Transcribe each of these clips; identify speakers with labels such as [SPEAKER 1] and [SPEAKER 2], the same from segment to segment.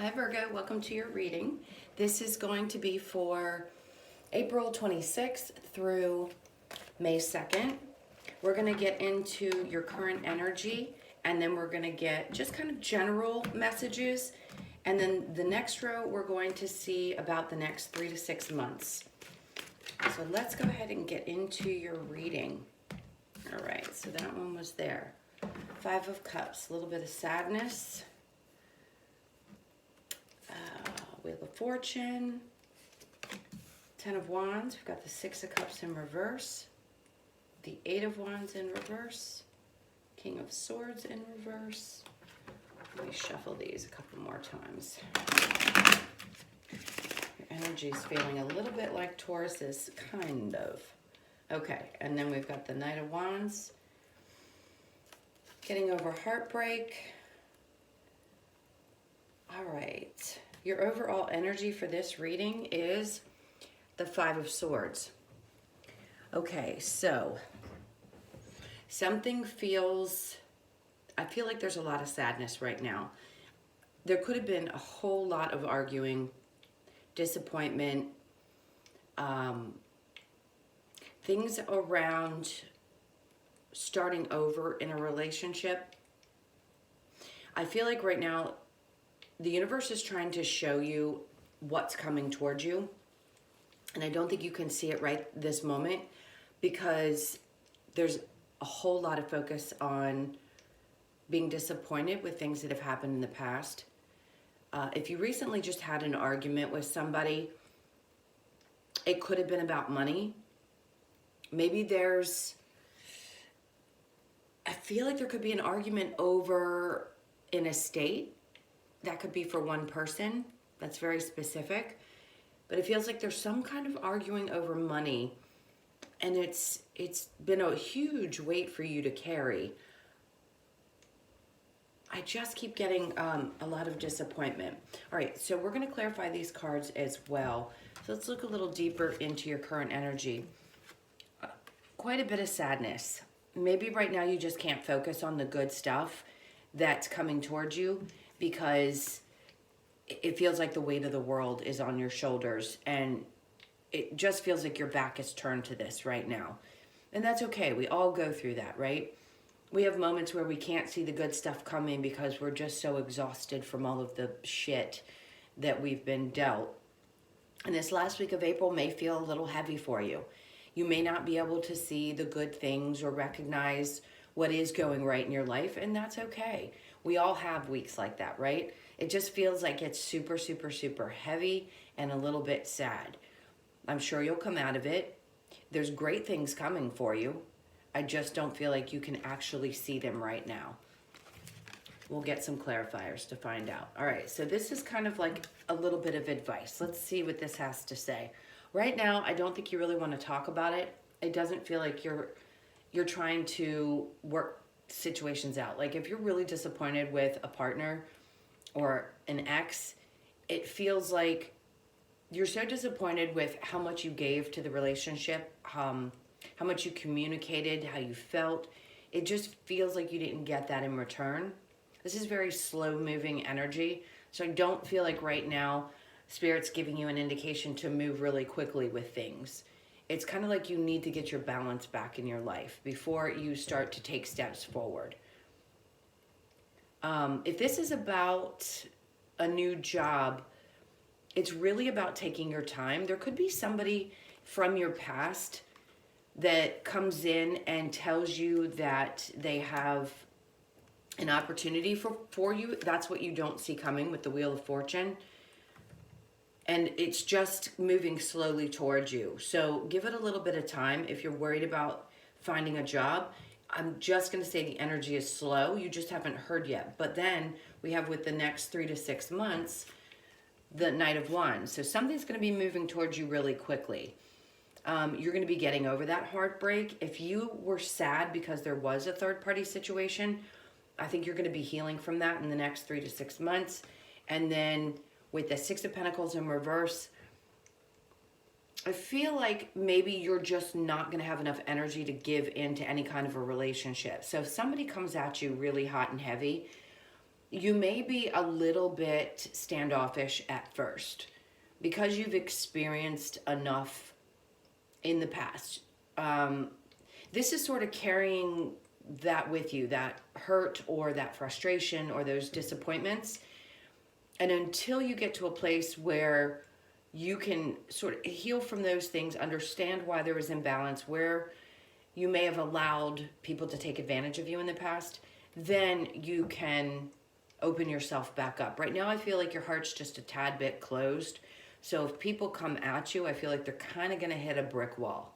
[SPEAKER 1] Hi Virgo, welcome to your reading. This is going to be for April 26th through May 2nd. We're going to get into your current energy, and then we're going to get just kind of general messages. And then the next row, we're going to see about the next 3 to 6 months. So let's go ahead and get into your reading. All right, so that one was there. 5 of Cups, a little bit of sadness. Wheel of Fortune, 10 of Wands, we've got the 6 of Cups in reverse, the 8 of Wands in reverse, King of Swords in reverse. Let me shuffle these a couple more times. Your energy is feeling a little bit like Taurus's, kind of. Okay, and then we've got the Knight of Wands, getting over heartbreak. All right. Your overall energy for this reading is the 5 of Swords. Okay, so something feels, I feel like there's a lot of sadness right now. There could have been a whole lot of arguing, disappointment, things around starting over in a relationship. I feel like right now, the universe is trying to show you what's coming towards you. And I don't think you can see it right this moment because there's a whole lot of focus on being disappointed with things that have happened in the past. If you recently just had an argument with somebody, it could have been about money. Maybe I feel like there could be an argument over an estate. That could be for one person. That's very specific. But it feels like there's some kind of arguing over money. And it's been a huge weight for you to carry. I just keep getting a lot of disappointment. All right, so we're going to clarify these cards as well. So let's look a little deeper into your current energy. Quite a bit of sadness. Maybe right now you just can't focus on the good stuff that's coming towards you, because it feels like the weight of the world is on your shoulders, and it just feels like your back is turned to this right now. And that's okay. We all go through that, right? We have moments where we can't see the good stuff coming because we're just so exhausted from all of the shit that we've been dealt. And this last week of April may feel a little heavy for you. You may not be able to see the good things or recognize what is going right in your life, and that's okay. We all have weeks like that, right? It just feels like it's super, super, super heavy and a little bit sad. I'm sure you'll come out of it. There's great things coming for you. I just don't feel like you can actually see them right now. We'll get some clarifiers to find out. All right, so this is kind of like a little bit of advice. Let's see what this has to say. Right now, I don't think you really want to talk about it. It doesn't feel like you're trying to work situations out. Like if you're really disappointed with a partner or an ex, it feels like you're so disappointed with how much you gave to the relationship, how much you communicated, how you felt. It just feels like you didn't get that in return. This is very slow moving energy. So I don't feel like right now Spirit's giving you an indication to move really quickly with things. It's kind of like you need to get your balance back in your life before you start to take steps forward. If this is about a new job, it's really about taking your time. There could be somebody from your past that comes in and tells you that they have an opportunity for you. That's what you don't see coming with the Wheel of Fortune. And it's just moving slowly towards you. So give it a little bit of time. If you're worried about finding a job, I'm just going to say the energy is slow. You just haven't heard yet. But then we have, with the next 3 to 6 months, the Knight of Wands. So something's going to be moving towards you really quickly. You're going to be getting over that heartbreak. If you were sad because there was a third-party situation, I think you're going to be healing from that in the next 3 to 6 months. And then with the 6 of Pentacles in reverse, I feel like maybe you're just not going to have enough energy to give into any kind of a relationship. So if somebody comes at you really hot and heavy, you may be a little bit standoffish at first because you've experienced enough in the past. This is sort of carrying that with you, that hurt or that frustration or those disappointments. And until you get to a place where you can sort of heal from those things, understand why there was imbalance, where you may have allowed people to take advantage of you in the past, then you can open yourself back up. Right now, I feel like your heart's just a tad bit closed. So if people come at you, I feel like they're kind of going to hit a brick wall.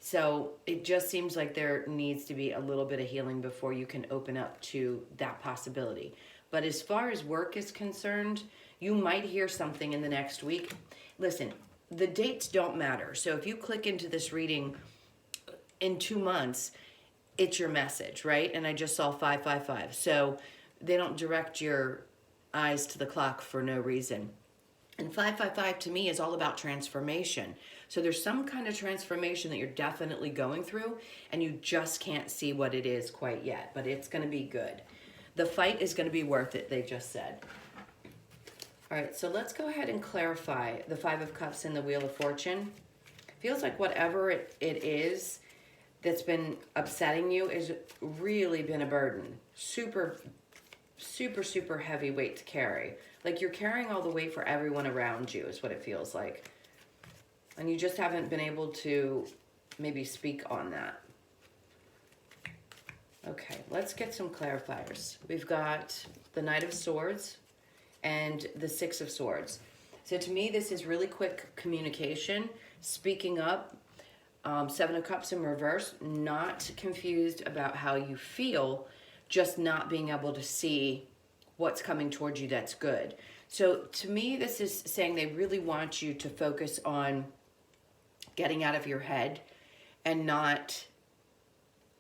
[SPEAKER 1] So it just seems like there needs to be a little bit of healing before you can open up to that possibility. But as far as work is concerned, you might hear something in the next week. Listen, the dates don't matter. So if you click into this reading in 2 months, it's your message, right? And I just saw 555. So they don't direct your eyes to the clock for no reason. And 555 to me is all about transformation. So there's some kind of transformation that you're definitely going through, and you just can't see what it is quite yet, but it's going to be good. The fight is going to be worth it, they just said. All right, so let's go ahead and clarify the Five of Cups and the Wheel of Fortune. Feels like whatever it is that's been upsetting you has really been a burden. Super, super, super heavy weight to carry. Like you're carrying all the weight for everyone around you is what it feels like. And you just haven't been able to maybe speak on that. Okay, let's get some clarifiers. We've got the Knight of Swords and the Six of Swords. So to me, this is really quick communication, speaking up. Seven of Cups in reverse, not confused about how you feel, just not being able to see what's coming towards you that's good. So to me, this is saying they really want you to focus on getting out of your head and not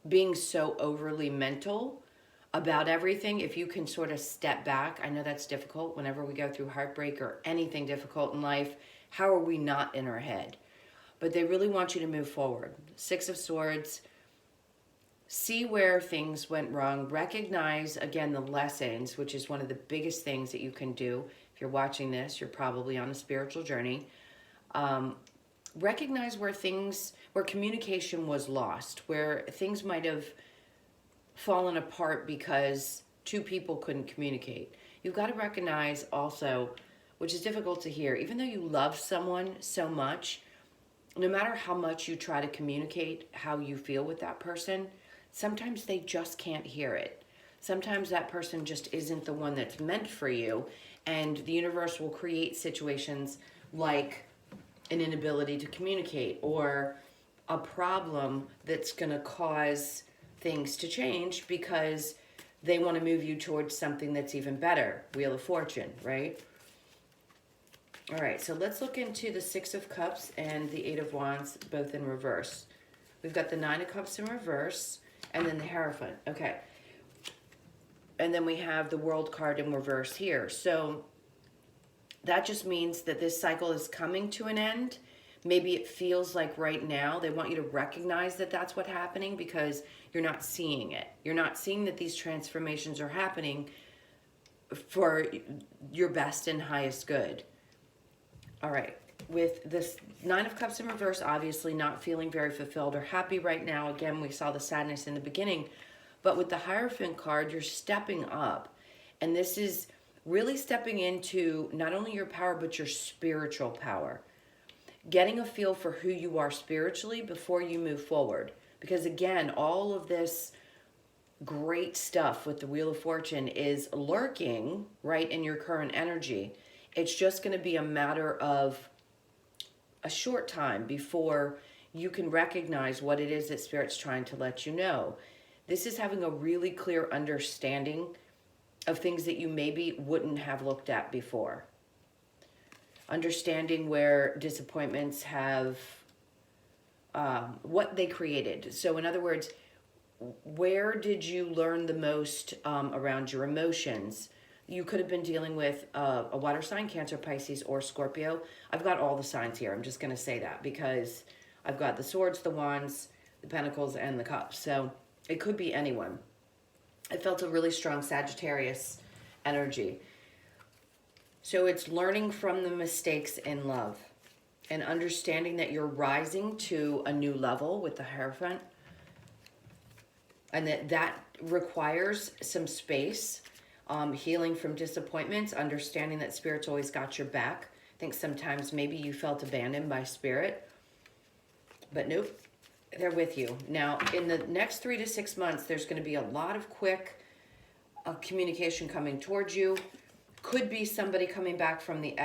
[SPEAKER 1] being so overly mental about everything. If you can sort of step back, I know that's difficult whenever we go through heartbreak or anything difficult in life. How are we not in our head? But they really want you to move forward. Six of Swords, see where things went wrong. Recognize, again, the lessons, which is one of the biggest things that you can do. If you're watching this, you're probably on a spiritual journey. Recognize where communication was lost, where things might have fallen apart because two people couldn't communicate. You've got to recognize also, which is difficult to hear, even though you love someone so much, no matter how much you try to communicate how you feel with that person, sometimes they just can't hear it. Sometimes that person just isn't the one that's meant for you, and the universe will create situations like an inability to communicate or a problem that's going to cause things to change because they want to move you towards something that's even better. Wheel of Fortune, right? All right, so let's look into the Six of Cups and the Eight of Wands, both in reverse. We've got the Nine of Cups in reverse and then the Hierophant. Okay. And then we have the World card in reverse here. So that just means that this cycle is coming to an end. Maybe it feels like right now they want you to recognize that that's what's happening because you're not seeing it. You're not seeing that these transformations are happening for your best and highest good. All right, with this Nine of Cups in reverse, obviously not feeling very fulfilled or happy right now. Again, we saw the sadness in the beginning. But with the Hierophant card, you're stepping up. And this is really stepping into not only your power, but your spiritual power. Getting a feel for who you are spiritually before you move forward. Because again, all of this great stuff with the Wheel of Fortune is lurking right in your current energy. It's just going to be a matter of a short time before you can recognize what it is that Spirit's trying to let you know. This is having a really clear understanding of things that you maybe wouldn't have looked at before. Understanding where disappointments have, what they created. So in other words, where did you learn the most around your emotions? You could have been dealing with a water sign, Cancer, Pisces, or Scorpio. I've got all the signs here. I'm just going to say that because I've got the Swords, the Wands, the Pentacles, and the Cups. So it could be anyone. I felt a really strong Sagittarius energy. So it's learning from the mistakes in love and understanding that you're rising to a new level with the Hierophant, and that requires some space, healing from disappointments, understanding that Spirit's always got your back. I think sometimes maybe you felt abandoned by Spirit, but nope, they're with you. Now, in the next 3 to 6 months, there's going to be a lot of quick communication coming towards you. Could be somebody coming back from the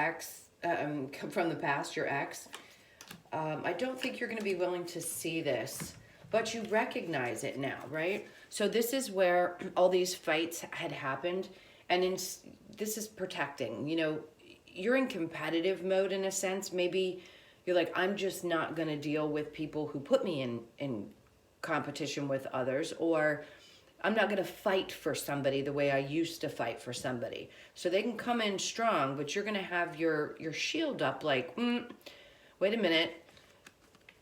[SPEAKER 1] from the past, your ex. I don't think you're going to be willing to see this, but you recognize it now, right? So this is where all these fights had happened, and this is protecting. You know, you're in competitive mode in a sense. Maybe you're like, I'm just not going to deal with people who put me in competition with others, or I'm not going to fight for somebody the way I used to fight for somebody. So they can come in strong, but you're going to have your shield up like, wait a minute.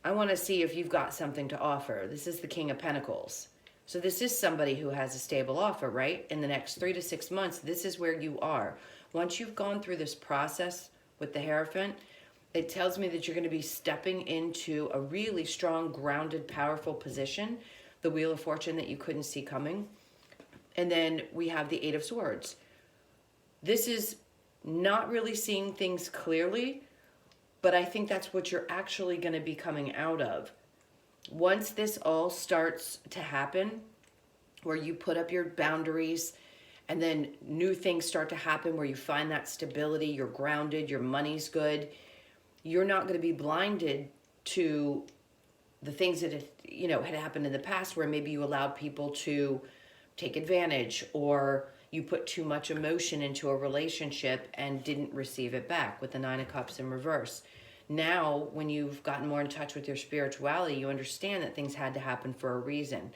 [SPEAKER 1] I want to see if you've got something to offer. This is the King of Pentacles. So this is somebody who has a stable offer, right? In the next 3 to 6 months, this is where you are. Once you've gone through this process with the Hierophant, it tells me that you're going to be stepping into a really strong, grounded, powerful position, the Wheel of Fortune that you couldn't see coming. And then we have the Eight of Swords. This is not really seeing things clearly, but I think that's what you're actually going to be coming out of. Once this all starts to happen, where you put up your boundaries, and then new things start to happen where you find that stability, you're grounded, your money's good, you're not going to be blinded to the things that had happened in the past, where maybe you allowed people to take advantage, or you put too much emotion into a relationship and didn't receive it back with the Nine of Cups in reverse. Now, when you've gotten more in touch with your spirituality, you understand that things had to happen for a reason,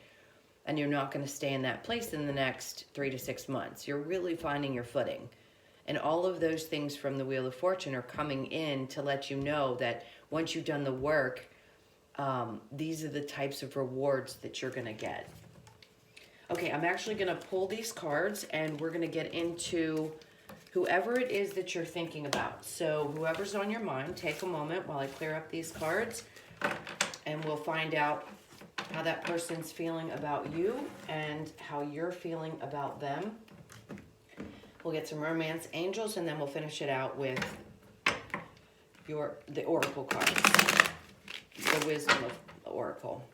[SPEAKER 1] and you're not going to stay in that place in the next 3 to 6 months. You're really finding your footing. And all of those things from the Wheel of Fortune are coming in to let you know that once you've done the work, these are the types of rewards that you're going to get. Okay, I'm actually going to pull these cards, and we're going to get into whoever it is that you're thinking about. So whoever's on your mind, take a moment while I clear up these cards, and we'll find out how that person's feeling about you and how you're feeling about them. We'll get some romance angels, and then we'll finish it out with the oracle cards, the wisdom of the oracle.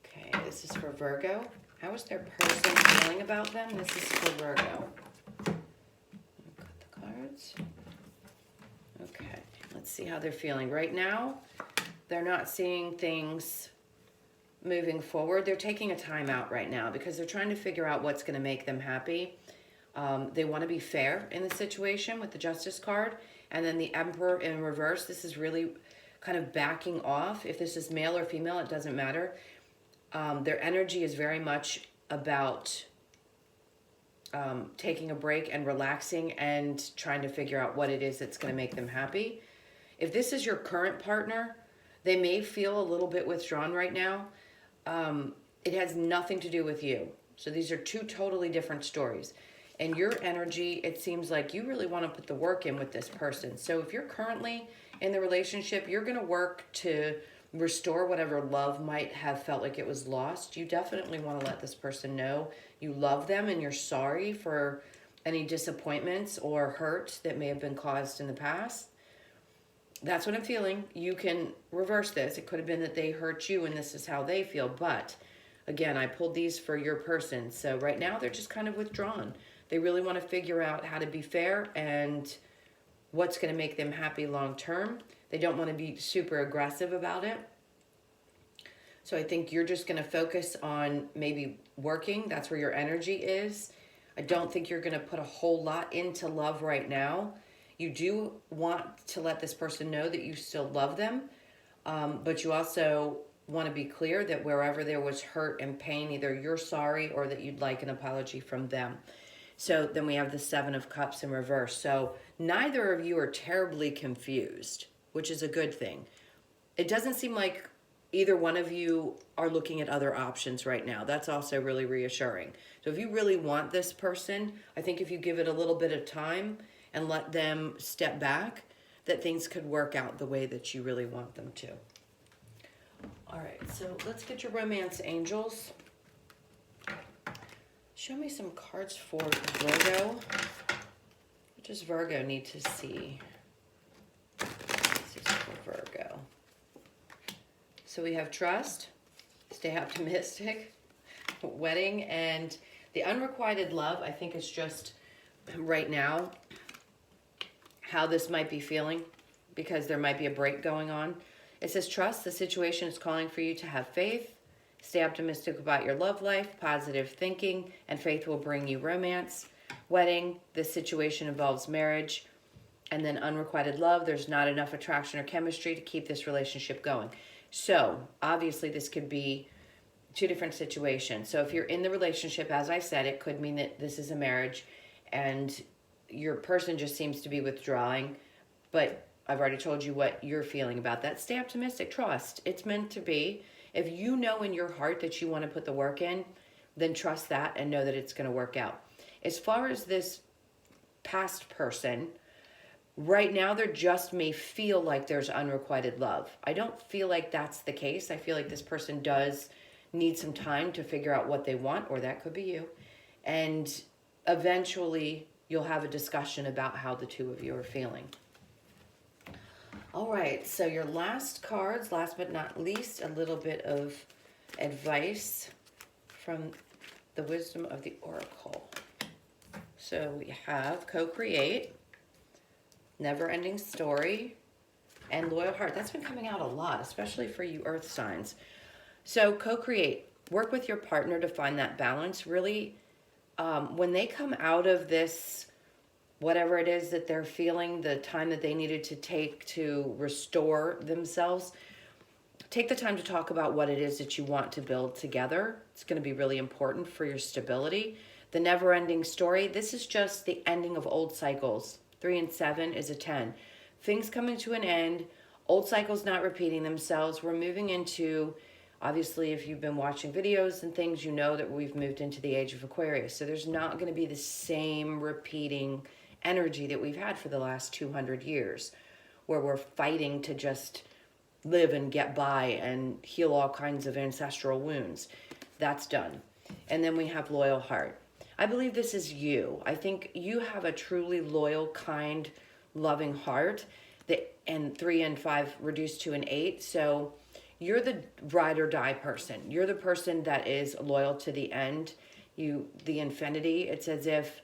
[SPEAKER 1] Okay, this is for Virgo. How is their person feeling about them? This is for Virgo. Cut the cards. Okay, let's see how they're feeling. Right now, they're not seeing things moving forward. They're taking a time out right now because they're trying to figure out what's going to make them happy. They want to be fair in the situation with the Justice card. And then the Emperor in reverse, this is really kind of backing off. If this is male or female, it doesn't matter. Their energy is very much about taking a break and relaxing and trying to figure out what it is that's going to make them happy. If this is your current partner, they may feel a little bit withdrawn right now. It has nothing to do with you. So these are two totally different stories. And your energy, it seems like you really want to put the work in with this person. So if you're currently in the relationship, you're going to work to restore whatever love might have felt like it was lost. You definitely want to let this person know you love them and you're sorry for any disappointments or hurt that may have been caused in the past. That's what I'm feeling. You can reverse this. It could have been that they hurt you and this is how they feel. But again, I pulled these for your person. So right now they're just kind of withdrawn. They really want to figure out how to be fair and what's going to make them happy long term. They don't want to be super aggressive about it. So I think you're just going to focus on maybe working. That's where your energy is. I don't think you're going to put a whole lot into love right now. You do want to let this person know that you still love them. But you also want to be clear that wherever there was hurt and pain, either you're sorry or that you'd like an apology from them. So then we have the Seven of Cups in reverse. So neither of you are terribly confused, which is a good thing. It doesn't seem like either one of you are looking at other options right now. That's also really reassuring. So if you really want this person, I think if you give it a little bit of time and let them step back, that things could work out the way that you really want them to. All right, so let's get your romance angels. Show me some cards for Virgo. What does Virgo need to see? This is for Virgo. So we have trust, stay optimistic, wedding, and the unrequited love. I think is just right now how this might be feeling, because there might be a break going on. It says trust, the situation is calling for you to have faith, stay optimistic about your love life, positive thinking, and faith will bring you romance. Wedding, this situation involves marriage. And then unrequited love, there's not enough attraction or chemistry to keep this relationship going. So obviously this could be two different situations. So if you're in the relationship, as I said, it could mean that this is a marriage and your person just seems to be withdrawing. But I've already told you what you're feeling about that. Stay optimistic, trust. It's meant to be. If you know in your heart that you want to put the work in, then trust that and know that it's going to work out. As far as this past person, right now, there just may feel like there's unrequited love. I don't feel like that's the case. I feel like this person does need some time to figure out what they want, or that could be you. And eventually, you'll have a discussion about how the two of you are feeling. All right, so your last cards, last but not least, a little bit of advice from the wisdom of the Oracle. So we have co-create, never-ending story, and loyal heart. That's been coming out a lot, especially for you earth signs. So co-create, work with your partner to find that balance. Really, when they come out of this, whatever it is that they're feeling, the time that they needed to take to restore themselves, take the time to talk about what it is that you want to build together. It's going to be really important for your stability. The never-ending story, this is just the ending of old cycles. 3 and 7 is a 10. Things coming to an end, old cycles not repeating themselves. We're moving into, obviously, if you've been watching videos and things, you know that we've moved into the age of Aquarius. So there's not going to be the same repeating energy that we've had for the last 200 years, where we're fighting to just live and get by and heal all kinds of ancestral wounds. That's done. And then we have loyal heart. I believe this is you. I think you have a truly loyal, kind, loving heart. And 3 and 5 reduced to an 8. So you're the ride or die person. You're the person that is loyal to the end. The infinity. It's as if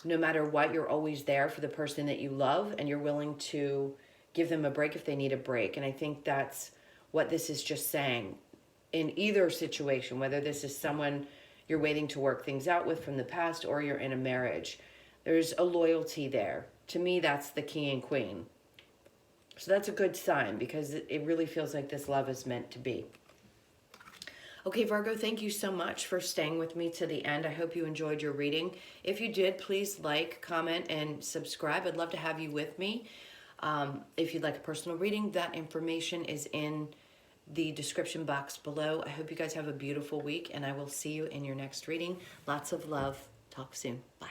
[SPEAKER 1] no matter what, you're always there for the person that you love, and you're willing to give them a break if they need a break. And I think that's what this is just saying. In either situation, whether this is someone you're waiting to work things out with from the past, or you're in a marriage, there's a loyalty there. To me, that's the king and queen. So that's a good sign, because it really feels like this love is meant to be. Okay, Virgo, thank you so much for staying with me to the end. I hope you enjoyed your reading. If you did, please like, comment, and subscribe. I'd love to have you with me. If you'd like a personal reading, that information is in the description box below. I hope you guys have a beautiful week, and I will see you in your next reading. Lots of love. Talk soon. Bye.